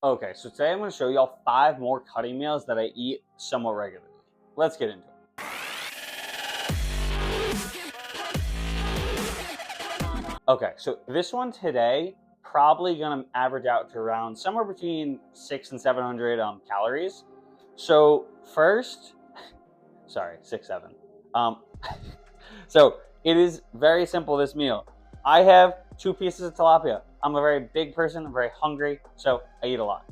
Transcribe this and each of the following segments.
Okay, so today I'm going to show y'all 5 more cutting meals that I eat somewhat regularly. Let's get into it. Okay, so this one today probably going to average out to around somewhere between 6 and 700 calories. So first, sorry, 6, 7. Um, so it is very simple, this meal. I have 2 pieces of tilapia. I'm a very big person, I'm very hungry, so I eat a lot.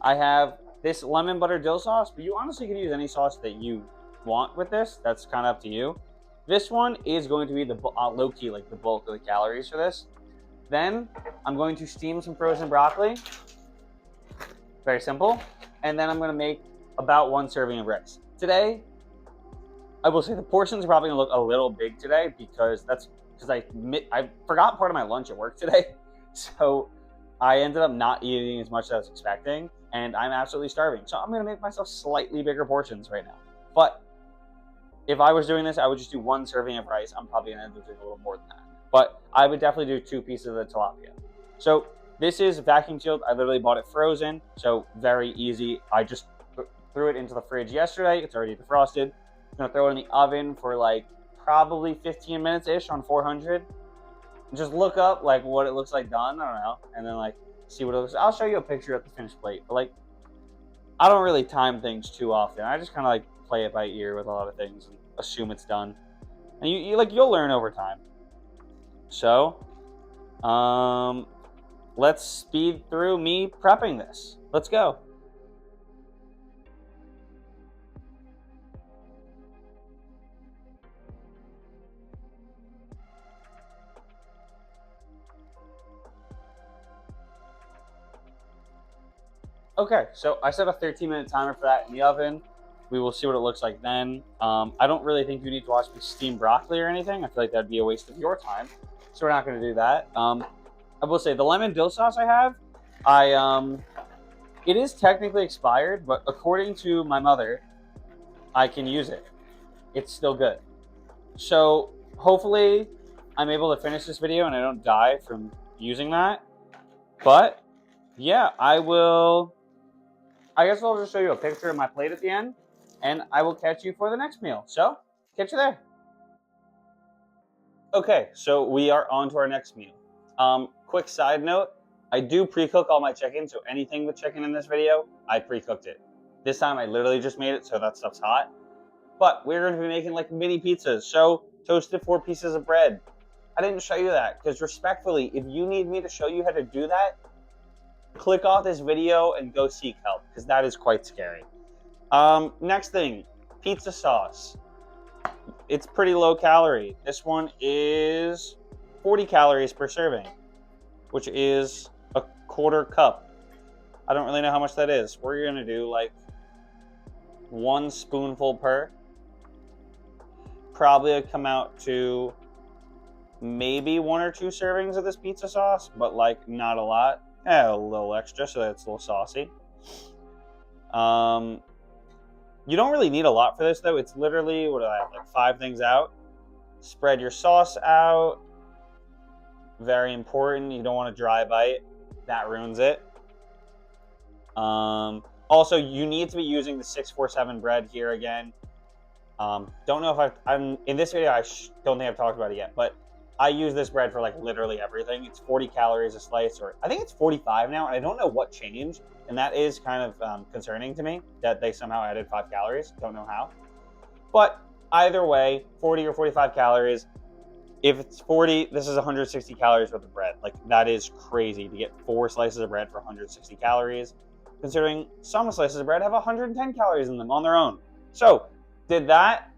I have this lemon butter dill sauce, but you honestly can use any sauce that you want with this. That's kind of up to you. This one is going to be the low key, like the bulk of the calories for this. Then I'm going to steam some frozen broccoli. Very simple. And then I'm going to make about 1 serving of rice. Today, I will say the portions are probably going to look a little big today because I forgot part of my lunch at work today. So I ended up not eating as much as I was expecting, and I'm absolutely starving. So I'm going to make myself slightly bigger portions right now. But if I was doing this, I would just do 1 serving of rice. I'm probably going to end up doing a little more than that. But I would definitely do 2 pieces of the tilapia. So this is vacuum sealed. I literally bought it frozen, so very easy. I just threw it into the fridge yesterday. It's already defrosted. I'm going to throw it in the oven for like probably 15 minutes-ish on 400. Just look up like what it looks like done. I don't know. And then like see what it looks like. I'll show you a picture of the finished plate. But like I don't really time things too often. I just kind of like play it by ear with a lot of things and assume it's done. And you'll learn over time. So, let's speed through me prepping this. Let's go. Okay, so I set a 13-minute timer for that in the oven. We will see what it looks like then. I don't really think you need to watch me steam broccoli or anything. I feel like that'd be a waste of your time. So we're not going to do that. I will say the lemon dill sauce I have, it is technically expired, but according to my mother, I can use it. It's still good. So hopefully I'm able to finish this video and I don't die from using that. But yeah, I guess I'll just show you a picture of my plate at the end, and I will catch you for the next meal. So, catch you there. Okay, so we are on to our next meal. Quick side note, I do pre-cook all my chicken, so anything with chicken in this video, I pre-cooked it. This time I literally just made it, so that stuff's hot. But we're going to be making like mini pizzas, so toasted 4 pieces of bread. I didn't show you that, because respectfully, if you need me to show you how to do that, click off this video and go seek help, because that is quite scary. Next thing, pizza sauce. It's pretty low calorie. This one is 40 calories per serving, which is a 1/4 cup. I don't really know how much that is. We're going to do like 1 spoonful per. Probably would come out to maybe 1 or 2 servings of this pizza sauce, but like not a lot. A little extra so that it's a little saucy. You don't really need a lot for this though. It's literally, what do I have, like 5 things out. Spread your sauce out. Very important. You don't want to dry bite. That ruins it. Also, you need to be using the 647 bread here again. Don't know if I'm in this video. Don't think I've talked about it yet, but I use this bread for like literally everything. It's 40 calories a slice, or I think it's 45 now, and I don't know what changed, and that is kind of concerning to me that they somehow added 5 calories. Don't know how. But either way, 40 or 45 calories. If it's 40, this is 160 calories worth of bread. Like, that is crazy to get 4 slices of bread for 160 calories, considering some slices of bread have 110 calories in them on their own. So, did that.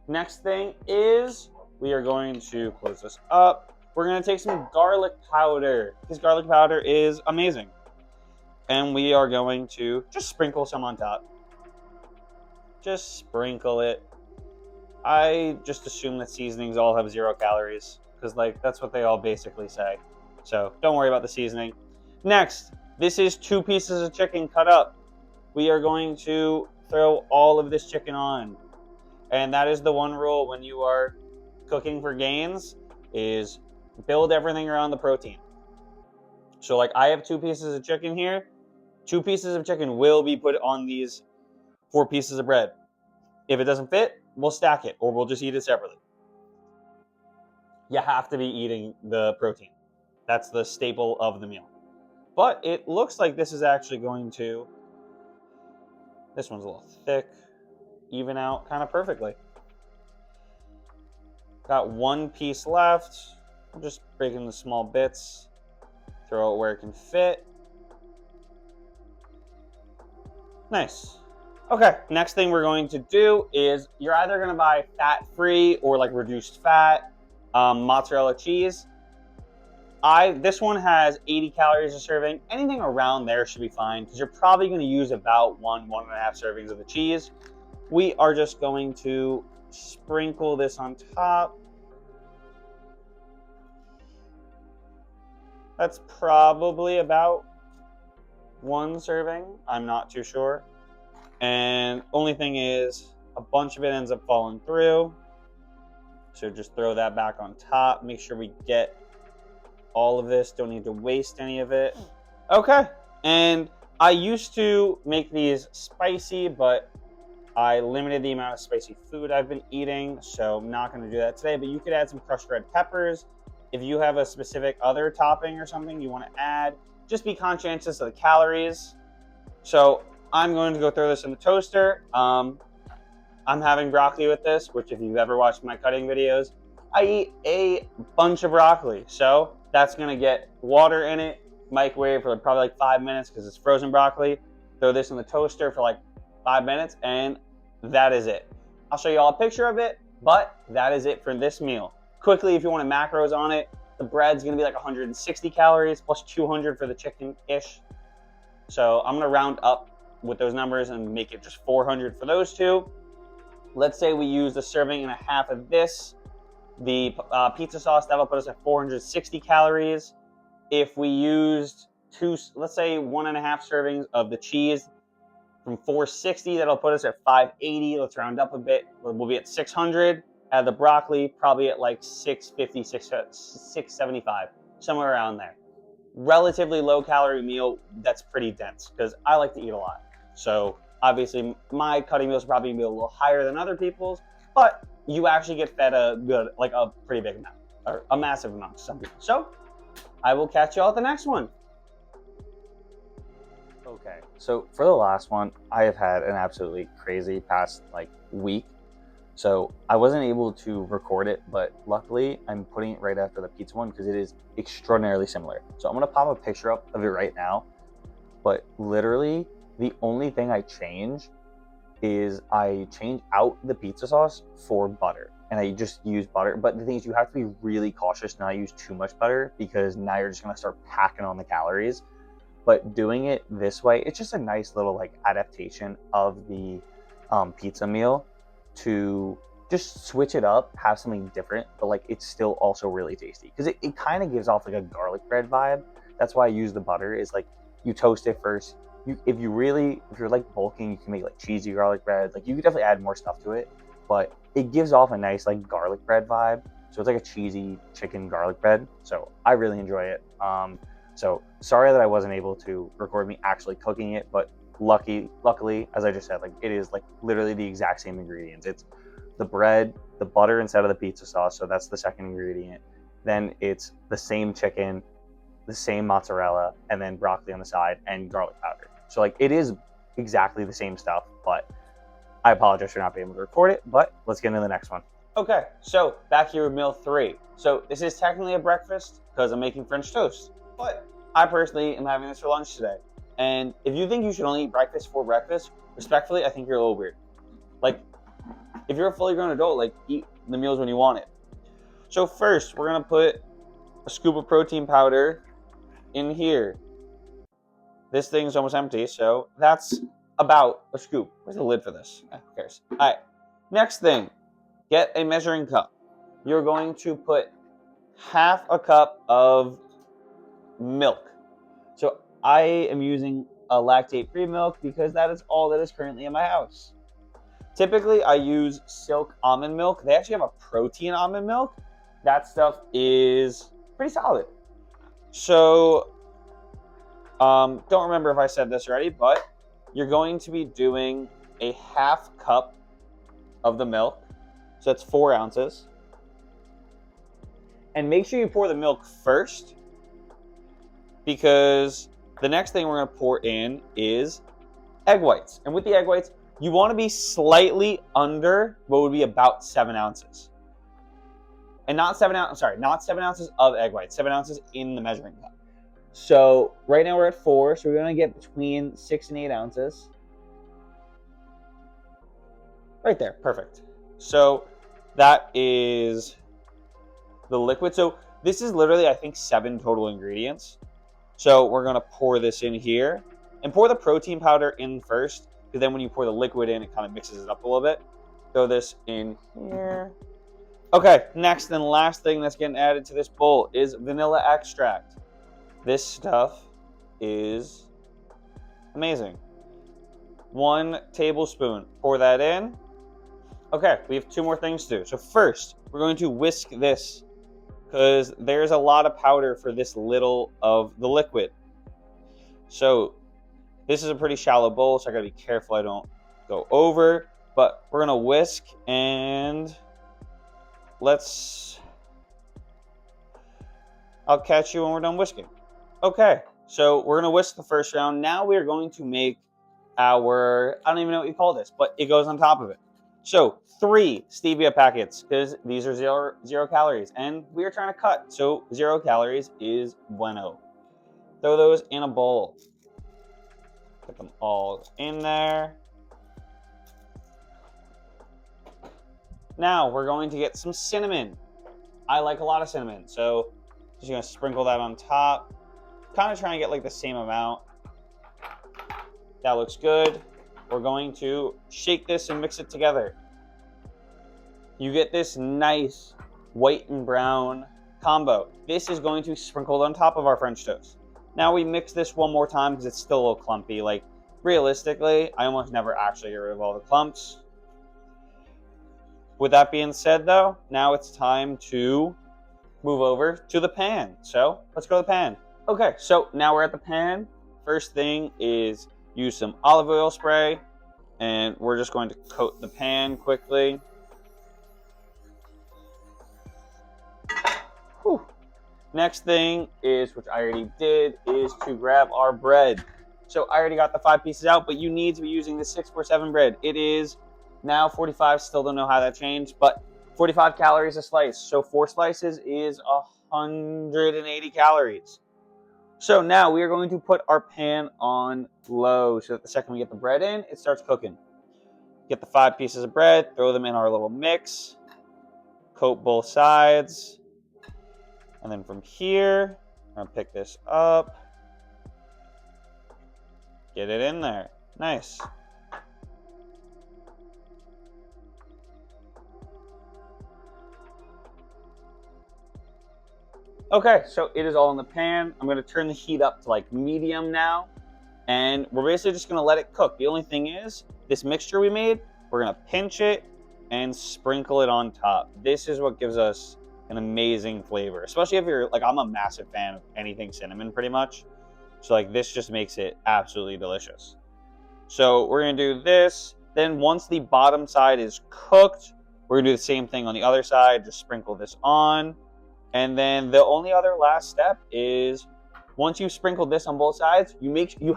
Next thing is we are going to close this up. We're going to take some garlic powder. This garlic powder is amazing. And we are going to just sprinkle some on top. Just sprinkle it. I just assume that seasonings all have 0 calories, because like that's what they all basically say. So don't worry about the seasoning. Next, this is 2 pieces of chicken cut up. We are going to throw all of this chicken on. And that is the one rule when you are cooking for gains, is build everything around the protein. So like I have 2 pieces of chicken here. 2 pieces of chicken will be put on these 4 pieces of bread. If it doesn't fit, we'll stack it or we'll just eat it separately. You have to be eating the protein. That's the staple of the meal. But it looks like this is actually going to, this one's a little thick, even out kind of perfectly. Got 1 piece left. I'm just breaking the small bits, throw it where it can fit. Nice. Okay, next thing we're going to do is you're either going to buy fat-free or like reduced fat mozzarella cheese. This one has 80 calories a serving. Anything around there should be fine because you're probably going to use about 1.5 servings of the cheese. We are just going to sprinkle this on top. That's probably about 1 serving. I'm not too sure. And only thing is, a bunch of it ends up falling through. So just throw that back on top. Make sure we get all of this. Don't need to waste any of it. Okay. And I used to make these spicy, but I limited the amount of spicy food I've been eating, so I'm not going to do that today. But you could add some crushed red peppers. If you have a specific other topping or something you want to add, just be conscientious of the calories. So I'm going to go throw this in the toaster. I'm having broccoli with this, which if you've ever watched my cutting videos, I eat a bunch of broccoli. So that's going to get water in it, microwave for probably like 5 minutes because it's frozen broccoli. Throw this in the toaster for like 5 minutes, and that is it. I'll show you all a picture of it, but that is it for this meal. Quickly, if you want macros on it, the bread's gonna be like 160 calories plus 200 for the chicken-ish. So I'm gonna round up with those numbers and make it just 400 for those 2. Let's say we use a serving and a half of this. The pizza sauce, that'll put us at 460 calories. If we used let's say 1.5 servings of the cheese, from 460, that'll put us at 580. Let's round up a bit. We'll be at 600. Add the broccoli, probably at like 650, 675, somewhere around there. Relatively low calorie meal that's pretty dense because I like to eat a lot. So obviously my cutting meals probably be a little higher than other people's, but you actually get fed a pretty big amount, or a massive amount to some people. So I will catch you all at the next one. Okay, so for the last one, I have had an absolutely crazy past like week. So I wasn't able to record it, but luckily I'm putting it right after the pizza one because it is extraordinarily similar. So I'm gonna pop a picture up of it right now. But literally the only thing I change is I change out the pizza sauce for butter. And I just use butter. But the thing is, you have to be really cautious not to use too much butter because now you're just gonna start packing on the calories. But doing it this way, it's just a nice little like adaptation of the pizza meal to just switch it up, have something different, but like it's still also really tasty because it kind of gives off like a garlic bread vibe. That's why I use the butter. Is like you toast it first. If you're like bulking, you can make like cheesy garlic bread. Like you could definitely add more stuff to it, but it gives off a nice like garlic bread vibe. So it's like a cheesy chicken garlic bread. So I really enjoy it. So sorry that I wasn't able to record me actually cooking it, but luckily, as I just said, like it is like literally the exact same ingredients. It's the bread, the butter instead of the pizza sauce. So that's the second ingredient. Then it's the same chicken, the same mozzarella, and then broccoli on the side and garlic powder. So like it is exactly the same stuff, but I apologize for not being able to record it, but let's get into the next one. Okay, so back here with meal 3. So this is technically a breakfast because I'm making French toast, but I personally am having this for lunch today. And if you think you should only eat breakfast for breakfast, respectfully, I think you're a little weird. Like, if you're a fully grown adult, like, eat the meals when you want it. So first, we're gonna put a scoop of protein powder in here. This thing's almost empty, so that's about a scoop. Where's the lid for this? Who cares? All right, next thing, get a measuring cup. You're going to put half a cup of milk. So I am using a lactate-free milk because that is all that is currently in my house. Typically, I use Silk almond milk. They actually have a protein almond milk. That stuff is pretty solid. So Don't remember if I said this already, but you're going to be doing a half cup of the milk. So that's 4 ounces. And make sure you pour the milk first, because the next thing we're going to pour in is egg whites. And with the egg whites, you want to be slightly under what would be about 7 ounces. And not 7 ounces, sorry, not 7 ounces of egg whites, 7 ounces in the measuring cup. So right now we're at 4, so we're going to get between 6 and 8 ounces. Right there, perfect. So that is the liquid. So this is literally, I think, 7 total ingredients. So we're going to pour this in here and pour the protein powder in first, because then when you pour the liquid in, it kind of mixes it up a little bit. Throw this in here. Okay, next and last thing that's getting added to this bowl is vanilla extract. This stuff is amazing. 1 tablespoon. Pour that in. Okay, we have 2 more things to do. So first, we're going to whisk this, because there's a lot of powder for this little of the liquid. So this is a pretty shallow bowl, so I gotta be careful I don't go over. But we're gonna whisk, and I'll catch you when we're done whisking. Okay, so we're gonna whisk the first round. Now we're going to make our, I don't even know what you call this, but it goes on top of it. So 3 stevia packets, because these are zero calories, and we are trying to cut, so 0 calories is bueno. Throw those in a bowl. Put them all in there. Now we're going to get some cinnamon. I like a lot of cinnamon, so just gonna sprinkle that on top. Kind of trying to get like the same amount. That looks good. We're going to shake this and mix it together. You get this nice white and brown combo. This is going to be sprinkled on top of our French toast. Now we mix this one more time because it's still a little clumpy. Like, realistically, I almost never actually get rid of all the clumps. With that being said, though, now it's time to move over to the pan. So let's go to the pan. Okay, so now we're at the pan. First thing is use some olive oil spray, and we're just going to coat the pan quickly. Whew. Next thing is, which I already did, is to grab our bread. So I already got the 5 pieces out, but you need to be using the 647 bread. It is now 45, still don't know how that changed, but 45 calories a slice. So 4 slices is 180 calories. So now we are going to put our pan on low so that the second we get the bread in, it starts cooking. Get the 5 pieces of bread, throw them in our little mix, coat both sides, and then from here, I'm gonna pick this up, get it in there. Nice. Okay, so it is all in the pan. I'm gonna turn the heat up to like medium now, and we're basically just gonna let it cook. The only thing is, this mixture we made, we're gonna pinch it and sprinkle it on top. This is what gives us an amazing flavor, especially if you're like, I'm a massive fan of anything cinnamon pretty much. So like this just makes it absolutely delicious. So we're gonna do this. Then once the bottom side is cooked, we're gonna do the same thing on the other side, just sprinkle this on. And then the only other last step is, once you've sprinkled this on both sides, you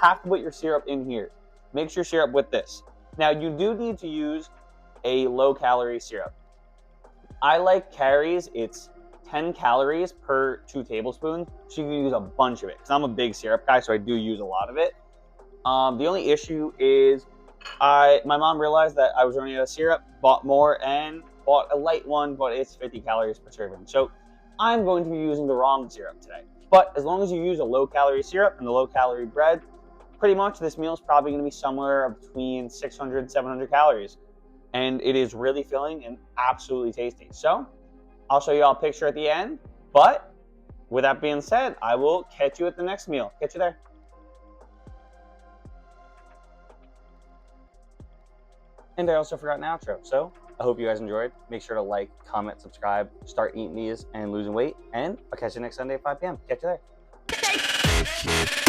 have to put your syrup in here. Mix your syrup with this. Now you do need to use a low-calorie syrup. I like Carrie's. It's 10 calories per 2 tablespoons, so you can use a bunch of it. Because I'm a big syrup guy, so I do use a lot of it. The only issue is, my mom realized that I was running out of syrup, bought more, and bought a light one, but it's 50 calories per serving. So I'm going to be using the wrong syrup today. But as long as you use a low-calorie syrup and a low-calorie bread, pretty much this meal is probably going to be somewhere between 600 and 700 calories. And it is really filling and absolutely tasty. So I'll show you all a picture at the end. But with that being said, I will catch you at the next meal. Catch you there. And I also forgot an outro. So I hope you guys enjoyed. Make sure to like, comment, subscribe, start eating these and losing weight. And I'll catch you next Sunday at 5 p.m. Catch you there.